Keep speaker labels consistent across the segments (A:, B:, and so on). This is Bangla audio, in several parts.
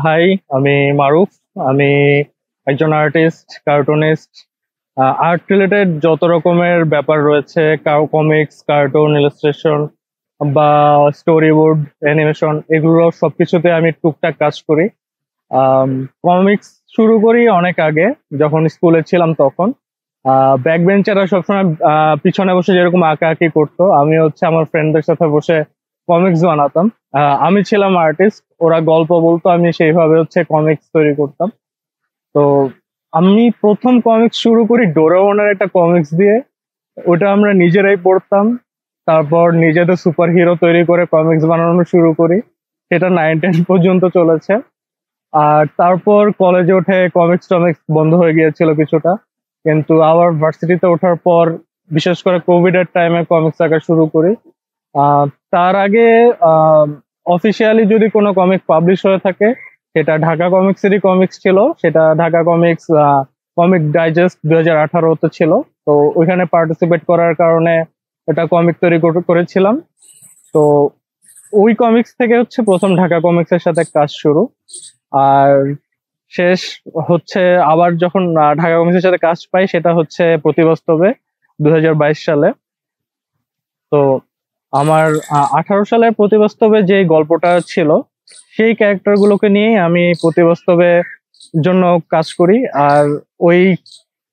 A: হাই, আমি মারুফ। আমি একজন আর্টিস্ট, কার্টুনিস্ট। আর্ট রিলেটেড যত রকমের ব্যাপার রয়েছে, কমিক্স, কার্টুন, ইলাস্ট্রেশন বা স্টোরি বোর্ড, অ্যানিমেশন, এগুলো সবকিছুতে আমি টুকটাক কাজ করি। কমিক্স শুরু করি অনেক আগে, যখন স্কুলে ছিলাম তখন। ব্যাক বেঞ্চাররা সবসময় পিছনে বসে যেরকম আঁকাআঁকি করতো, আমি হচ্ছে আমার ফ্রেন্ডদের সাথে বসে কমিক্স বানাতাম। আমি ছিলাম আর্টিস্ট, ওরা গল্প বলতো, আমি সেইভাবে হচ্ছে কমিক্স তৈরি করতাম। তো আমি প্রথম কমিক্স শুরু করি ডোরেমনের একটা কমিক্স দিয়ে। ওটা আমরা নিজেরাই পড়তাম। তারপর নিজেদের সুপার হিরো তৈরি করে কমিক্স বানানো শুরু করি। সেটা 9-10 পর্যন্ত চলেছে। আর তারপর কলেজে উঠে কমিক্স টমিক্স বন্ধ হয়ে গিয়েছিল কিছুটা, কিন্তু আবার ভার্সিটিতে ওঠার পর, বিশেষ করে কোভিড এর টাইমে কমিক্স আঁকা শুরু করি। আহ, তার আগে অফিসিয়ালি যদি কোনো কমিক পাবলিশ হয়ে থাকে, সেটা ঢাকা কমিক্সেরই কমিক্স ছিল। সেটা ঢাকা কমিক্স কমিক ডাইজেস্ট 2018-তে ছিল। তো ওইখানে পার্টিসিপেট করার কারণে এটা কমিক তৈরি করেছিলাম। তো ওই কমিক্স থেকে হচ্ছে প্রথম ঢাকা কমিক্সের সাথে কাজ শুরু। আর শেষ হচ্ছে আবার যখন ঢাকা কমিক্সের সাথে কাজ পাই, সেটা হচ্ছে প্রতিবাস্তবে 2022 সালে। তো আমার 18 সালে প্রতিবাস্তবে যে গল্পটা ছিল, সেই ক্যারেক্টার গুলোকে নিয়েই আমি প্রতিবাস্তবে জন্য কাজ করি। আর ওই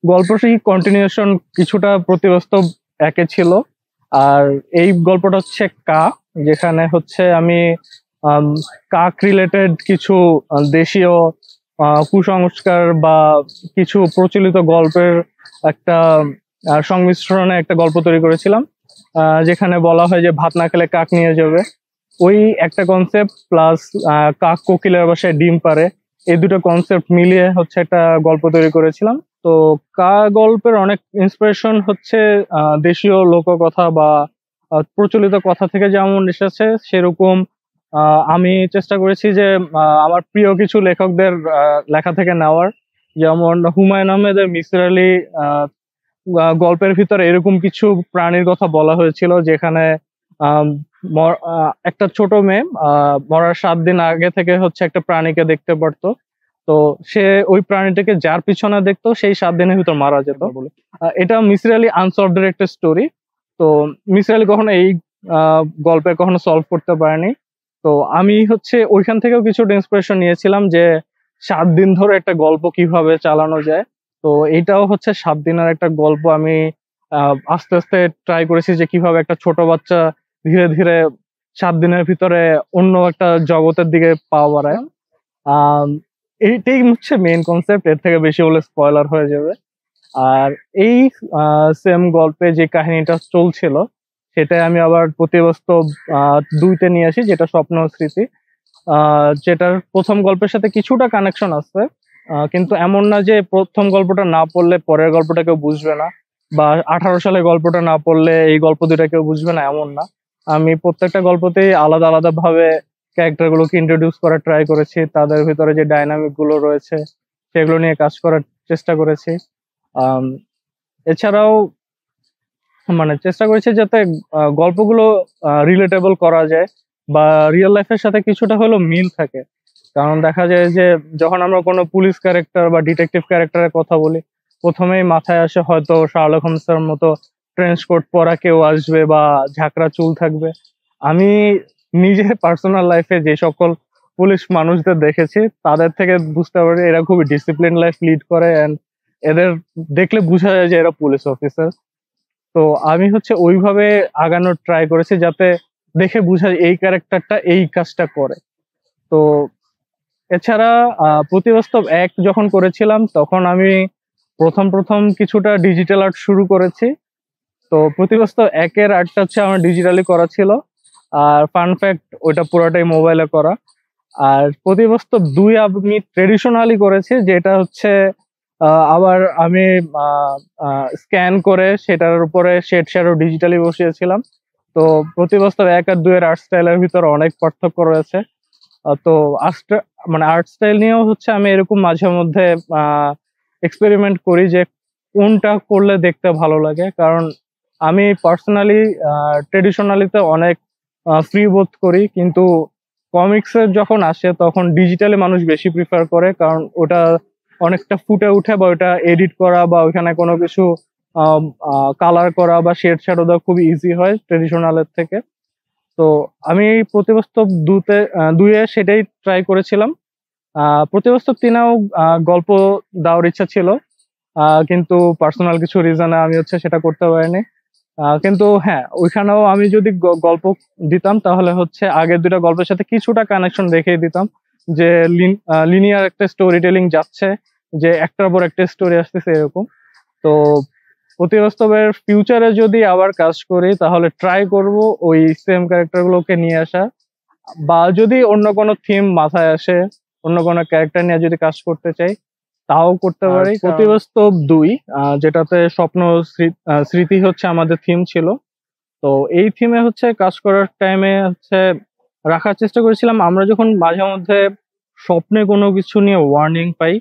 A: গল্পটি কন্টিনিউশন কিছুটা প্রতিবাস্তব একে ছিল। আর এই গল্পটা হচ্ছে যেখানে হচ্ছে আমি আম, কাক রিলেটেড কিছু দেশীয় কুসংস্কার বা কিছু প্রচলিত গল্পের একটা সংমিশ্রণে একটা গল্প তৈরি করেছিলাম। যেখানে বলা হয় যে ভাত না খেলে কাক নিয়ে যাবে। ওই একটা কনসেপ্ট প্লাস কাক কোকিলের বাসায় ডিম পারে, এই দুটো কনসেপ্ট মিলিয়ে হচ্ছে একটা গল্প তৈরি করেছিলাম। তো গল্পের অনেক ইন্সপিরেশন হচ্ছে দেশীয় লোককথা বা প্রচলিত কথা থেকে যেমন এসেছে, সেরকম আমি চেষ্টা করেছি যে আমার প্রিয় কিছু লেখকদের লেখা থেকে নেওয়ার। যেমন হুমায়ুন আহমেদের মিসির আলী গল্পের ভিতরে এরকম কিছু প্রাণীর কথা বলা হয়েছিল, যেখানে আম, একটা ছোট মেয়ে মরার 7 দিন আগে থেকে হচ্ছে একটা প্রাণীকে দেখতে পারতো। তো সে ওই প্রাণীটাকে যার পিছনে দেখতো, সেই 7 দিনের ভিতর মারা যেত বলে। এটা মিসির আলী আনসলভড একটা স্টোরি। তো মিসির আলী কখনো এই গল্পে কখনো সলভ করতে পারেনি। তো আমি হচ্ছে ওইখান থেকেও কিছুটা ইন্সপিরেশন নিয়েছিলাম যে 7 দিন ধরে একটা গল্প কিভাবে চালানো যায়। তো এটাও হচ্ছে 7 দিনের একটা গল্প। আমি আস্তে আস্তে ট্রাই করেছি যে কিভাবে একটা ছোট বাচ্চা ধীরে ধীরে 7 দিনের ভিতরে অন্য একটা জগতের দিকে পা বাড়ায়। আহ এইটাই হচ্ছে মেইন কনসেপ্ট, এর থেকে বেশি হলে স্পয়লার হয়ে যাবে। আর এই সেম গল্পে যে কাহিনীটা চলছিল, সেটাই আমি আবার প্রতিবাস্তব 2-তে নিয়ে আসি, যেটা স্বপ্ন ও স্মৃতি। যেটার প্রথম গল্পের সাথে কিছুটা কানেকশন আছে, কিন্তু এমন না যে প্রথম গল্পটা না পড়লে পরের গল্পটা কেউ বুঝবে না, বা 18 সালে গল্পটা না পড়লে এই গল্প দুটা কেউ বুঝবে না, এমন না। আমি প্রত্যেকটা গল্পতেই আলাদা আলাদা ভাবে ক্যারেক্টার গুলোকে ইন্ট্রোডিউস করার ট্রাই করেছি, তাদের ভিতরে যে ডাইনামিক গুলো রয়েছে সেগুলো নিয়ে কাজ করার চেষ্টা করেছি। আম, এছাড়াও মানে চেষ্টা করেছি যাতে গল্পগুলো রিলেটেবল করা যায় বা রিয়েল লাইফের সাথে কিছুটা হলেও মিল থাকে। কারণ দেখা যায় যে যখন আমরা কোনো পুলিশ ক্যারেক্টার বা ডিটেকটিভ ক্যারেক্টারের কথা বলি, প্রথমেই মাথায় আসে হয়তো শার্লক হোমসের মতো ট্রেঞ্চ কোট পরা কেউ আসবে বা ঝাঁকড়া চুল থাকবে। আমি নিজে পার্সোনাল লাইফে যে সকল পুলিশ মানুষদের দেখেছি, তাদের থেকে বুঝতে পারি এরা খুবই ডিসিপ্লিন লাইফ লিড করে, এন্ড এদের দেখলে বোঝা যায় যে এরা পুলিশ অফিসার। তো আমি হচ্ছে ওইভাবে আগানোর ট্রাই করেছি যাতে দেখে বোঝা যায় এই ক্যারেক্টারটা এই কাজটা করে। তো এছাড়া প্রতিবাস্তব 1 যখন করেছিলাম, তখন আমি প্রথম প্রথম কিছুটা ডিজিটাল আর্ট শুরু করেছি। তো প্রতিবাস্তব 1-এর আর্টটা হচ্ছে আমার ডিজিটালি করা ছিল। আর ফান ফ্যাক্ট, ওইটা পুরোটাই মোবাইলে করা। আর প্রতিবাস্তব 2 আমি ট্রেডিশনালি করেছি, যেটা হচ্ছে আবার আমি স্ক্যান করে সেটার উপরে শেড শ্যাডো ডিজিটালি বসিয়েছিলাম। তো প্রতিবাস্তব 1 আর 2-এর আর্ট স্টাইলের ভিতরে অনেক পার্থক্য রয়েছে। তো মানে আর্ট স্টাইল নিয়েও হচ্ছে আমি এরকম মাঝে মধ্যে এক্সপেরিমেন্ট করি যে কোনটা করলে দেখতে ভালো লাগে। কারণ আমি পার্সোনালি ট্রেডিশনালিতে অনেক ফ্রি বোধ করি, কিন্তু কমিক্স এর যখন আসে তখন ডিজিটালি মানুষ বেশি প্রিফার করে, কারণ ওটা অনেকটা ফুটে উঠে, বা ওটা এডিট করা বা ওখানে কোনো কিছু কালার করা বা শেড শ্যাডো দেওয়া খুবই ইজি হয় ট্রেডিশনালের থেকে। তো আমি প্রতিবাস্তব দুয়ে সেটাই ট্রাই করেছিলাম। প্রতিবাস্তব তিনেও গল্প দেওয়ার ইচ্ছা ছিল, কিন্তু পার্সোনাল কিছু রিজনে আমি সেটা করতে পারিনি। কিন্তু হ্যাঁ, ওইখানেও আমি যদি গল্প দিতাম তাহলে আগের দুটা গল্পের সাথে কিছুটা কানেকশন রেখে দিতাম, যে লিনিয়ার একটা স্টোরি টেলিং যাচ্ছে, যে একটার পর একটা স্টোরি আসতেছে এরকম। তো প্রতিবাস্তবের ফিউচারে যদি আবার কাজ করি তাহলে ট্রাই করব ওই সেম ক্যারেক্টার গুলোকে নিয়ে আসা, বা যদি অন্য কোনো থিম মাথায় আসে, অন্য কোনো ক্যারেক্টার নিয়ে যদি কাজ করতে চাই তাও করতে পারি। প্রতিবাস্তব 2 যেটাতে স্বপ্ন স্মৃতি আমাদের থিম ছিল। তো এই থিমে কাজ করার টাইমে রাখার চেষ্টা করেছিলাম, আমরা যখন মাঝে মধ্যে স্বপ্নে কোনো কিছু নিয়ে ওয়ার্নিং পাই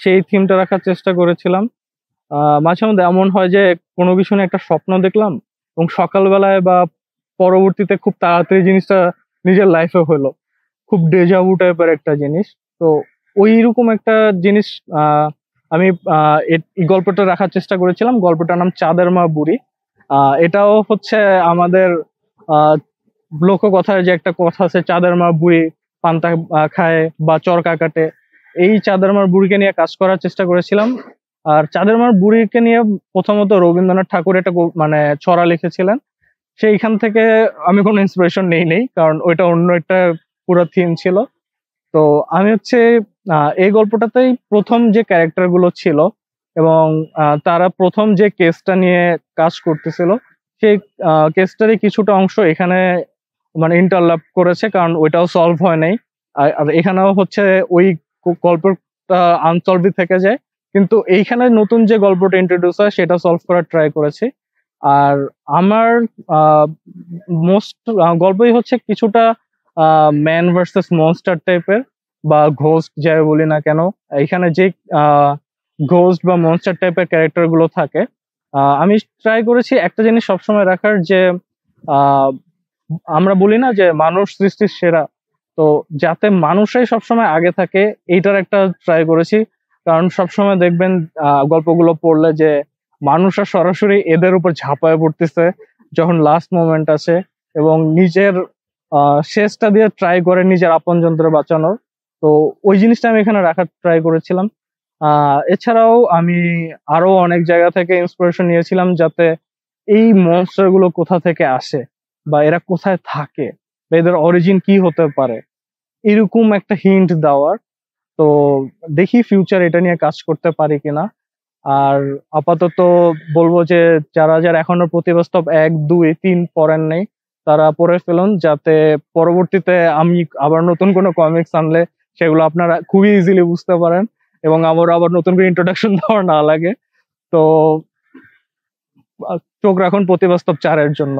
A: সেই থিমটা রাখার চেষ্টা করেছিলাম। মাঝে মধ্যে এমন হয় যে কোনো কিছু নিয়ে একটা স্বপ্ন দেখলাম এবং সকালবেলায় বা পরবর্তীতে খুব তাড়াতাড়ি জিনিসটা নিজের লাইফে হলো, খুব ডেজাভু টাইপের একটা জিনিস। তো ওইরকম একটা জিনিস আমি এই গল্পটা রাখার চেষ্টা করেছিলাম। গল্পটার নাম চাঁদের মা বুড়ি। এটাও আমাদের লোককথার যে একটা কথা আছে, চাঁদের মা বুড়ি পান্তা খায় বা চরকা কাটে, এই চাঁদের মার বুড়িকে নিয়ে কাজ করার চেষ্টা করেছিলাম। আর চাঁদের মার বুড়িকে নিয়ে প্রথমত রবীন্দ্রনাথ ঠাকুর একটা মানে ছড়া লিখেছিলেন, সেইখান থেকে আমি কোনো ইন্সপিরেশন নেই, কারণ ওইটা অন্য একটা পুরো থিম ছিল। তো আমি এই গল্পটাতেই প্রথম যে ক্যারেক্টার গুলো ছিল এবং তারা প্রথম যে কেসটা নিয়ে কাজ করতেছিল সেই কেসটারই কিছুটা অংশ এখানে মানে ইন্টারল্যাপ করেছে, কারণ ওইটাও সলভ হয় নাই। আর এখানেও ওই গল্পটা আনসলভই থেকে যায়, কিন্তু এইখানে নতুন যে গল্পটা ইন্ট্রোডিউস হয় সেটা সলভ করার ট্রাই করেছি। আর আমার মোস্ট গল্পই কিছুটা ম্যান ভার্সেস মনস্টার টাইপের, বা ঘোস্ট যাই বলি না কেন। এখানে যে ঘোস্ট বা মনস্টার টাইপের ক্যারেক্টার গুলো থাকে, আমি ট্রাই করেছি একটা জিনিস সবসময় রাখার, যে আমরা বলি না যে মানুষ সৃষ্টির সেরা, তো যাতে মানুষরাই সবসময় আগে থাকে এইটার একটা ট্রাই করেছি। কারণ সবসময় দেখবেন গল্পগুলো পড়লে যে মানুষরা সরাসরি এদের উপর ঝাঁপায় পড়তেছে যখন লাস্ট মোমেন্ট আছে, এবং নিজের শেষটা দিয়ে ট্রাই করে নিজের আপনজনদের বাঁচানোর। তো ওই জিনিসটা আমি এখানে রাখার ট্রাই করেছিলাম। এছাড়াও আমি আরো অনেক জায়গা থেকে ইন্সপিরেশন নিয়েছিলাম, যাতে এই মনস্টার গুলো কোথা থেকে আসে বা এরা কোথায় থাকে বা এদের অরিজিন কি হতে পারে, এরকম একটা হিন্ট দেওয়ার। তো দেখি ফিউচার এটা নিয়ে কাজ করতে পারি কিনা। আর আপাতত বলবো যে যারা যারা এখনো প্রতিবাস্তব 1, 2, 3 পড়েন নাই তারা পড়ে ফেলুন, যাতে পরবর্তীতে আমি আবার নতুন কোনো কমিক্স আনলে সেগুলো আপনারা খুবই ইজিলি বুঝতে পারেন এবং আমার আবার নতুন করে ইন্ট্রোডাকশন দেওয়ার না লাগে। তো চোখ রাখুন প্রতিবাস্তব 4 এর জন্য।